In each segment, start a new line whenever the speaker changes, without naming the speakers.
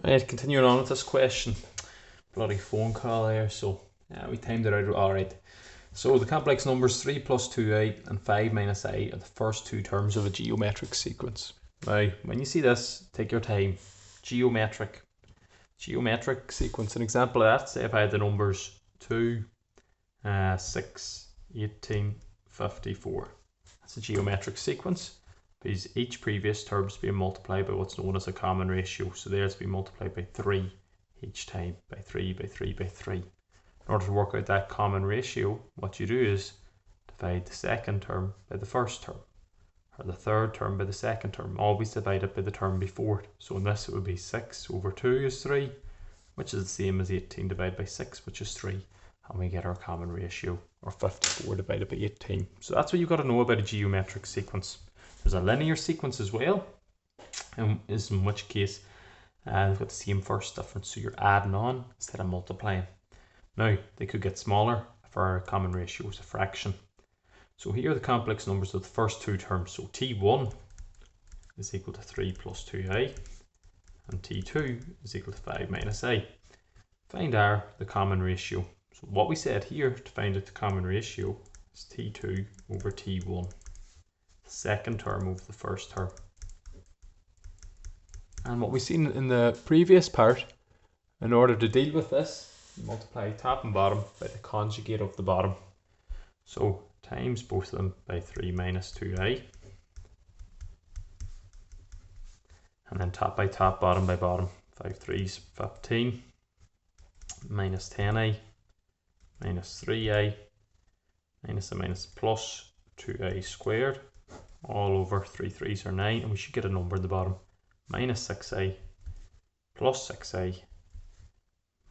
Right, continuing on with this question. Bloody phone call here, so we timed it out alright. So the complex numbers 3 plus 2a and 5 minus a are the first two terms of a geometric sequence. Now, when you see this, take your time. Geometric sequence. An example of that, say if I had the numbers 2, 6, 18, 54. That's a geometric sequence, because each previous term is being multiplied by what's known as a common ratio. So there's being multiplied by 3 each time, by 3, by 3, by 3. In order to work out that common ratio, what you do is divide the second term by the first term, or the third term by the second term. Always divide it by the term before it. So in this it would be 6 over 2 is 3, which is the same as 18 divided by 6, which is 3. And we get our common ratio, or 54 divided by 18. So that's what you've got to know about a geometric sequence. There's a linear sequence as well, in which case they've got the same first difference, so you're adding on instead of multiplying. Now, they could get smaller if our common ratio is a fraction. So here are the complex numbers of the first two terms. So t1 is equal to 3 plus 2a, and t2 is equal to 5 minus a. Find the common ratio. So what we said here to find out the common ratio is t2 over t1. The second term over the first term. And what we've seen in the previous part, in order to deal with this, you multiply top and bottom by the conjugate of the bottom. So times both of them by 3 minus 2a. And then top by top, bottom by bottom. 5 3's 15. Minus 10a. Minus 3a. Minus a minus plus 2a squared. All over 3 3's are 9. And we should get a number at the bottom. Minus 6a plus 6a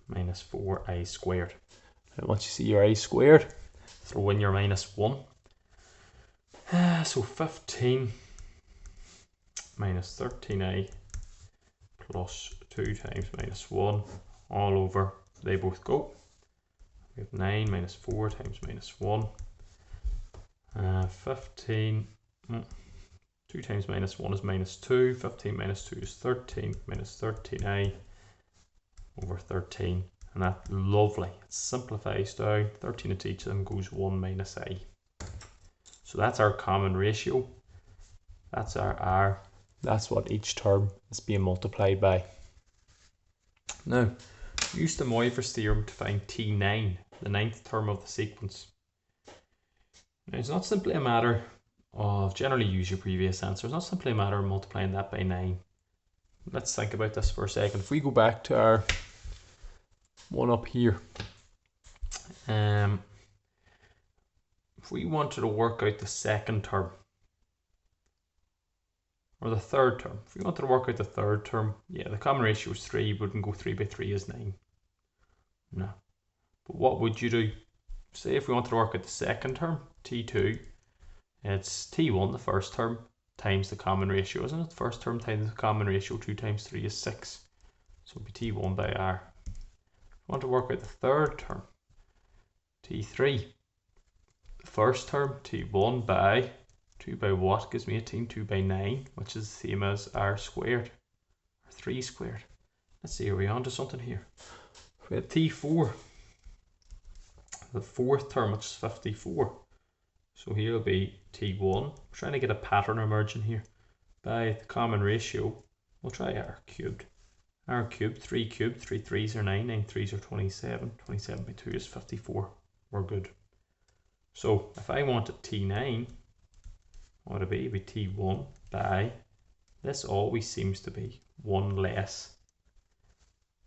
minus 4a squared. And once you see your a squared, throw in your minus 1. So 15 minus 13a plus 2 times minus 1 all over, they both go. We have 9 minus 4 times minus 1. 15, 2 times minus 1 is minus 2, 15 minus 2 is 13, minus 13a over 13, and that's lovely. It simplifies down, 13 into each of them goes 1 minus a. So that's our common ratio, that's our r, that's what each term is being multiplied by. Now, use the Moivre's theorem to find t9, the ninth term of the sequence. Now, it's not simply a matter of, generally use your previous answer, it's not simply a matter of multiplying that by 9. Let's think about this for a second. If we go back to our one up here, if we wanted to work out the second term, or the third term, if we wanted to work out the third term, yeah, the common ratio is 3, wouldn't go 3 by 3 is 9. No. But what would you do? Say if we wanted to work out the second term, t2, it's t1, the first term, times the common ratio, isn't it? The first term times the common ratio, 2 times 3 is 6. So it would be t1 by r. If we want to work out the third term, t3, the first term, t1 by 2 by what gives me 18, 2 by 9, which is the same as r squared, or 3 squared. Let's see, are we on to something here? We had t4, the fourth term, which is 54. So here will be t1. We're trying to get a pattern emerging here. By the common ratio, we'll try r cubed. R cubed, 3 cubed, 3 3's are 9, 9 3's are 27, 27 by 2 is 54. We're good. So if I wanted t9, what would it be? It would be t1 by, this always seems to be 1 less.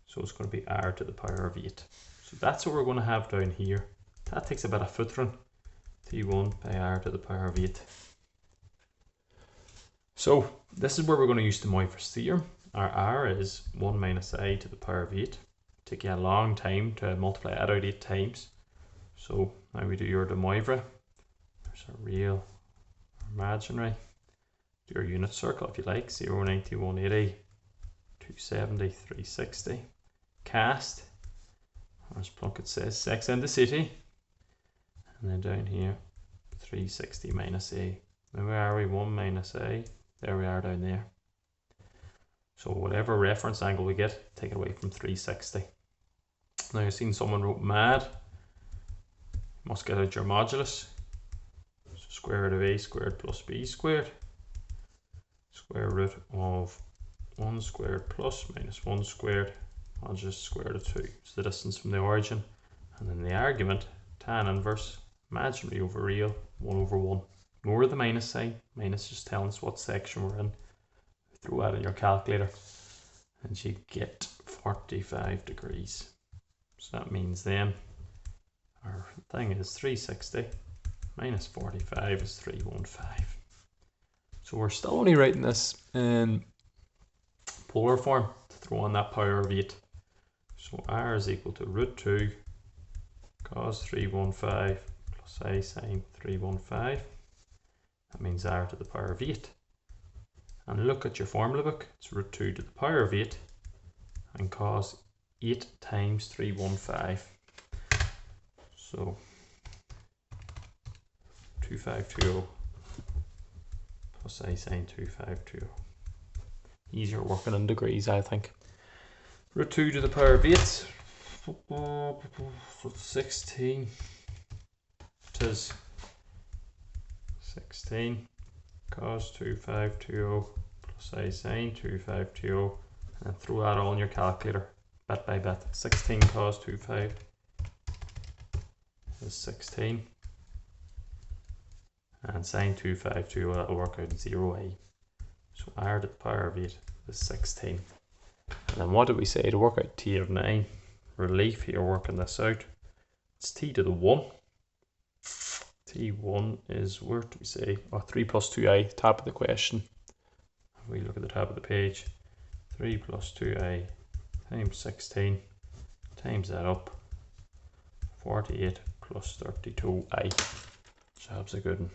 So it's going to be r to the power of 8. So that's what we're going to have down here. That takes a bit of footering. t1 by r to the power of 8. So this is where we're going to use the Moivre's theorem. Our r is 1 minus a to the power of 8. Take you a long time to multiply that out 8 times. So now we do your de Moivre. There's a real, imaginary. Do your unit circle if you like. 0, 90, 180, 270, 360. Cast. As Plunkett says, 6 in the city. And then down here, 360 minus a. Now where are we? 1 minus a. There we are down there. So whatever reference angle we get, take it away from 360. Now I've seen someone wrote mad. Must get out your modulus. So square root of a squared plus b squared. Square root of 1 squared plus minus 1 squared modulus square root of 2. It's the distance from the origin. And then the argument, tan inverse, imaginary over real, 1 over 1. Ignore the minus sign. Minus just telling us what section we're in. Throw that in your calculator and you get 45 degrees. So that means then our thing is 360 minus 45 is 315. So we're still only writing this in polar form to throw on that power of 8. So r is equal to root 2 cos 315 plus a sine 315. That means r to the power of 8. And look at your formula book, it's root 2 to the power of 8 and cos 8 times 315. So 2520 plus a sine 2520. Easier working in degrees, I think. Root 2 to the power of 8, 16. It is 16 cos 2520 plus a sine 2520, and throw that all in your calculator bit by bit. 16 cos 25 is 16, and sine 2520, that'll work out 0a. So r to the power of 8 is 16. And then what did we say to work out t of 9? Relief here working this out. It's t to the 1. T1 is, where do we say? Oh, 3 plus 2i, top of the question. If we look at the top of the page, 3 plus 2i times 16 times that up, 48 plus 32i. Job's a good one.